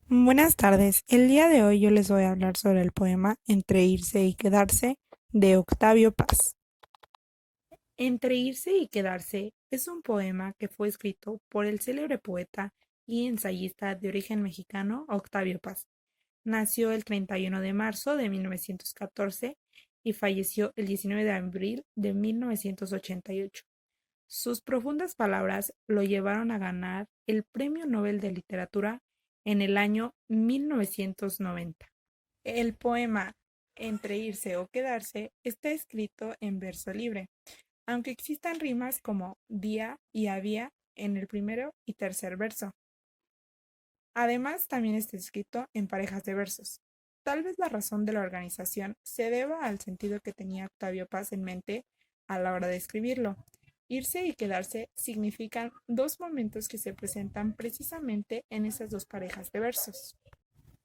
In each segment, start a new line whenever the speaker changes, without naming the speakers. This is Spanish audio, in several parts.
Buenas tardes. El día de hoy yo les voy a hablar sobre el poema Entre irse y quedarse de Octavio Paz. Entre irse y quedarse es un poema que fue escrito por el célebre poeta y ensayista de origen mexicano Octavio Paz. Nació el 31 de marzo de 1914 y falleció el 19 de abril de 1988. Sus profundas palabras lo llevaron a ganar el Premio Nobel de Literatura en el año 1990. El poema Entre irse o quedarse está escrito en verso libre, aunque existan rimas como día y había en el primero y tercer verso. Además, también está escrito en parejas de versos. Tal vez la razón de la organización se deba al sentido que tenía Octavio Paz en mente a la hora de escribirlo. Irse y quedarse significan dos momentos que se presentan precisamente en esas dos parejas de versos.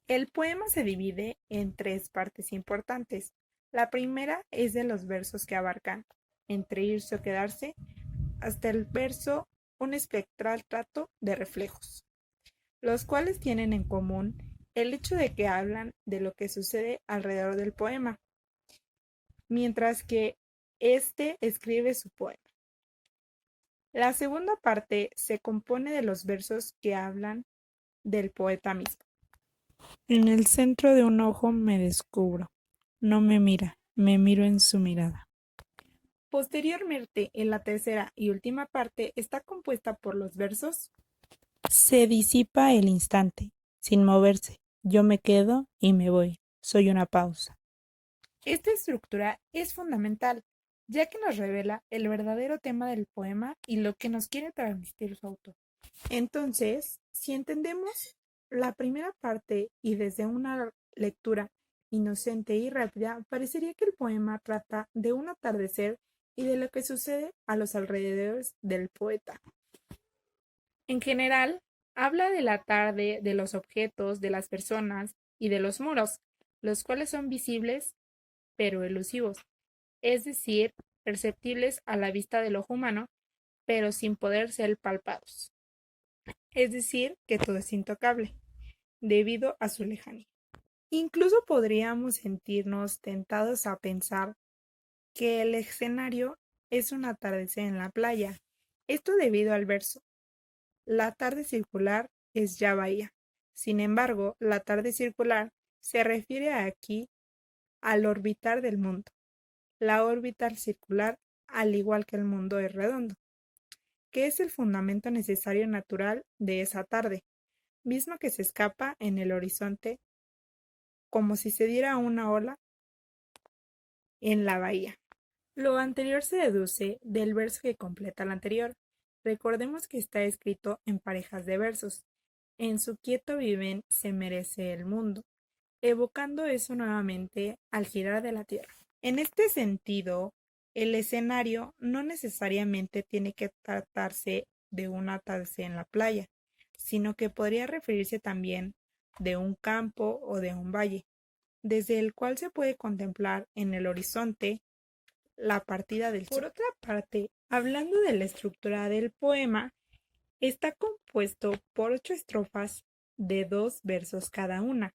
El poema se divide en tres partes importantes. La primera es de los versos que abarcan entre irse o quedarse hasta el verso un espectral trato de reflejos, los cuales tienen en común el hecho de que hablan de lo que sucede alrededor del poema, mientras que éste escribe su poema. La segunda parte se compone de los versos que hablan del poeta mismo. En el centro de un ojo me descubro. No me mira, me miro en su mirada. Posteriormente, en la tercera y última parte, está compuesta por los versos se disipa el instante, sin moverse. Yo me quedo y me voy. Soy una pausa. Esta estructura es fundamental, ya que nos revela el verdadero tema del poema y lo que nos quiere transmitir su autor. Entonces, si entendemos la primera parte y desde una lectura inocente y rápida, parecería que el poema trata de un atardecer y de lo que sucede a los alrededores del poeta. En general, habla de la tarde, de los objetos, de las personas y de los muros, los cuales son visibles pero elusivos, es decir, perceptibles a la vista del ojo humano, pero sin poder ser palpados. Es decir, que todo es intocable, debido a su lejanía. Incluso podríamos sentirnos tentados a pensar que el escenario es un atardecer en la playa. Esto debido al verso la tarde circular es ya bahía. Sin embargo, la tarde circular se refiere aquí al orbitar del mundo. La órbita circular, al igual que el mundo, es redondo, que es el fundamento necesario natural de esa tarde, mismo que se escapa en el horizonte como si se diera una ola en la bahía. Lo anterior se deduce del verso que completa el anterior. Recordemos que está escrito en parejas de versos. En su quieto viven se merece el mundo, evocando eso nuevamente al girar de la Tierra. En este sentido, el escenario no necesariamente tiene que tratarse de un atardecer en la playa, sino que podría referirse también de un campo o de un valle, desde el cual se puede contemplar en el horizonte la partida del sol. Por otra parte, hablando de la estructura del poema, está compuesto por 8 estrofas de 2 versos cada una.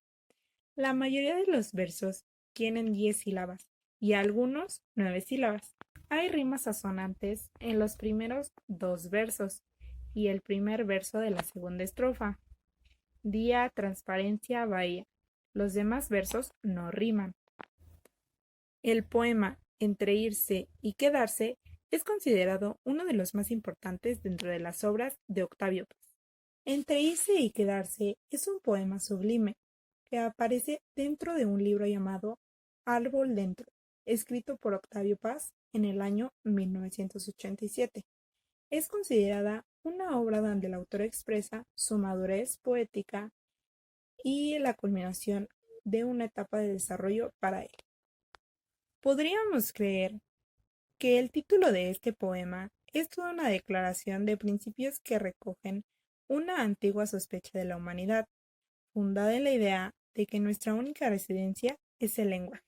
La mayoría de los versos tienen 10 sílabas y algunos 9 sílabas. Hay rimas asonantes en los primeros 2 versos y el primer verso de la segunda estrofa. Día, transparencia, bahía. Los demás versos no riman. El poema Entre irse y quedarse es considerado uno de los más importantes dentro de las obras de Octavio Paz. Entre irse y quedarse es un poema sublime que aparece dentro de un libro llamado Árbol dentro, escrito por Octavio Paz en el año 1987. Es considerada una obra donde el autor expresa su madurez poética y la culminación de una etapa de desarrollo para él. Podríamos creer que el título de este poema es toda una declaración de principios que recogen una antigua sospecha de la humanidad, fundada en la idea de que nuestra única residencia es el lenguaje.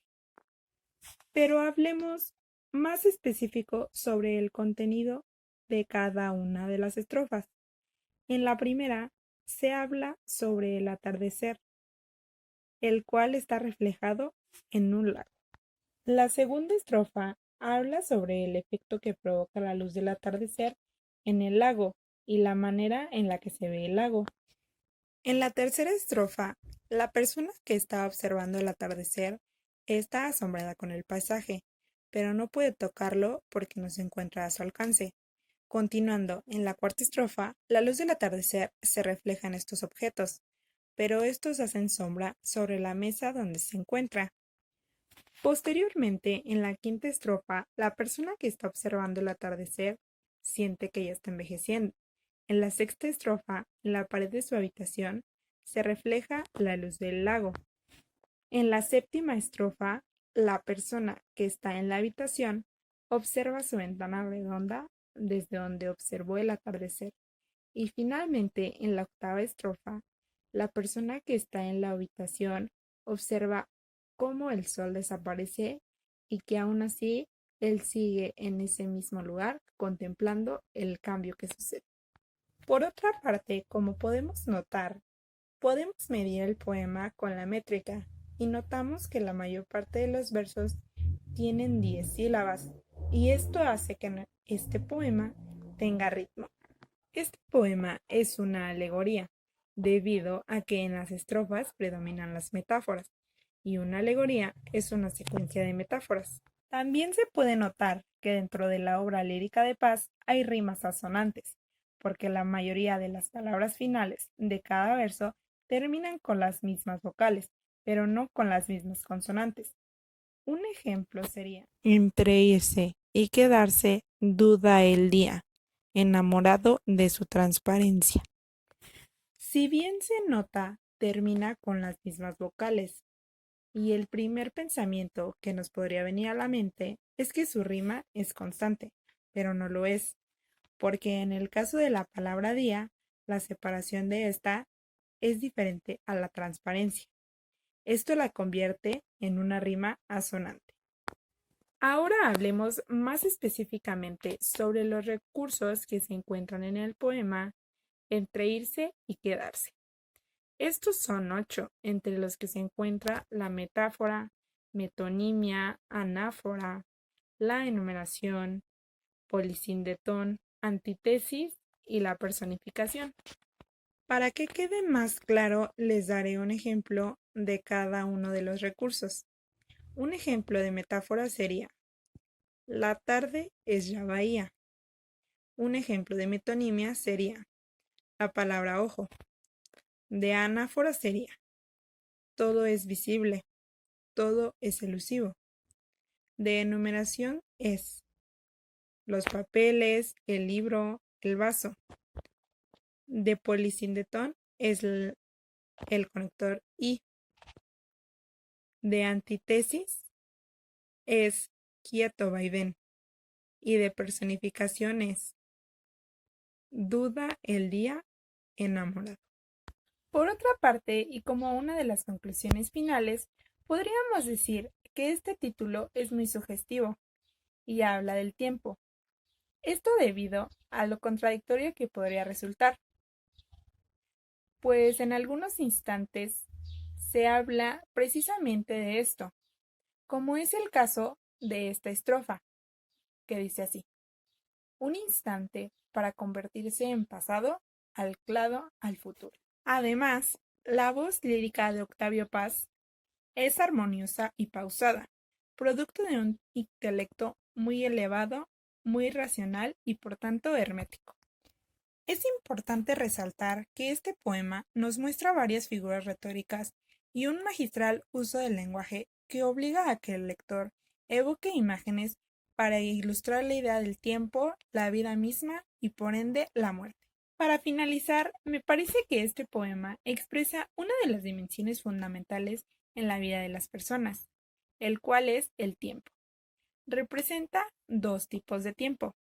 Pero hablemos más específico sobre el contenido de cada una de las estrofas. En la primera se habla sobre el atardecer, el cual está reflejado en un lago. La segunda estrofa habla sobre el efecto que provoca la luz del atardecer en el lago y la manera en la que se ve el lago. En la tercera estrofa, la persona que está observando el atardecer está asombrada con el paisaje, pero no puede tocarlo porque no se encuentra a su alcance. Continuando, en la cuarta estrofa, la luz del atardecer se refleja en estos objetos, pero estos hacen sombra sobre la mesa donde se encuentra. Posteriormente, en la quinta estrofa, la persona que está observando el atardecer siente que ya está envejeciendo. En la sexta estrofa, en la pared de su habitación, se refleja la luz del lago. En la séptima estrofa, la persona que está en la habitación observa su ventana redonda desde donde observó el atardecer. Y finalmente, en la octava estrofa, la persona que está en la habitación observa cómo el sol desaparece y que aún así él sigue en ese mismo lugar contemplando el cambio que sucede. Por otra parte, como podemos notar, podemos medir el poema con la métrica y notamos que la mayor parte de los versos tienen 10 sílabas y esto hace que este poema tenga ritmo. Este poema es una alegoría, debido a que en las estrofas predominan las metáforas, y una alegoría es una secuencia de metáforas. También se puede notar que dentro de la obra lírica de Paz hay rimas asonantes, porque la mayoría de las palabras finales de cada verso terminan con las mismas vocales, pero no con las mismas consonantes. Un ejemplo sería: entre irse y quedarse duda el día, enamorado de su transparencia. Si bien se nota, termina con las mismas vocales, y el primer pensamiento que nos podría venir a la mente es que su rima es constante, pero no lo es, porque en el caso de la palabra día, la separación de esta es diferente a la transparencia. Esto la convierte en una rima asonante. Ahora hablemos más específicamente sobre los recursos que se encuentran en el poema entre irse y quedarse. Estos son 8, entre los que se encuentra la metáfora, metonimia, anáfora, la enumeración, polisindetón, antítesis y la personificación. Para que quede más claro, les daré un ejemplo de cada uno de los recursos. Un ejemplo de metáfora sería: la tarde es ya bahía. Un ejemplo de metonimia sería: la palabra ojo. De anáfora sería: todo es visible, todo es elusivo. De enumeración es: los papeles, el libro, el vaso. De polisindetón es el conector y. De antítesis es quieto, vaivén. Y de personificación es: duda el día, enamorado. Por otra parte, y como una de las conclusiones finales, podríamos decir que este título es muy sugestivo y habla del tiempo. Esto debido a lo contradictorio que podría resultar, pues en algunos instantes se habla precisamente de esto, como es el caso de esta estrofa, que dice así: un instante para convertirse en pasado, anclado al futuro. Además, la voz lírica de Octavio Paz es armoniosa y pausada, producto de un intelecto muy elevado, muy racional y por tanto hermético. Es importante resaltar que este poema nos muestra varias figuras retóricas y un magistral uso del lenguaje que obliga a que el lector evoque imágenes para ilustrar la idea del tiempo, la vida misma y por ende la muerte. Para finalizar, me parece que este poema expresa una de las dimensiones fundamentales en la vida de las personas, el cual es el tiempo. Representa dos tipos de tiempo.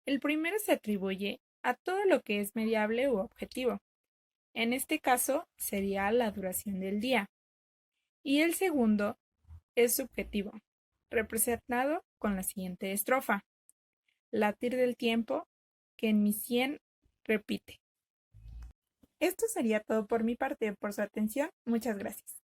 El primero se atribuye a todo lo que es mediable u objetivo. En este caso sería la duración del día. Y el segundo es subjetivo, representado con la siguiente estrofa: latir del tiempo que en mi sien repite. Esto sería todo por mi parte. Por su atención, muchas gracias.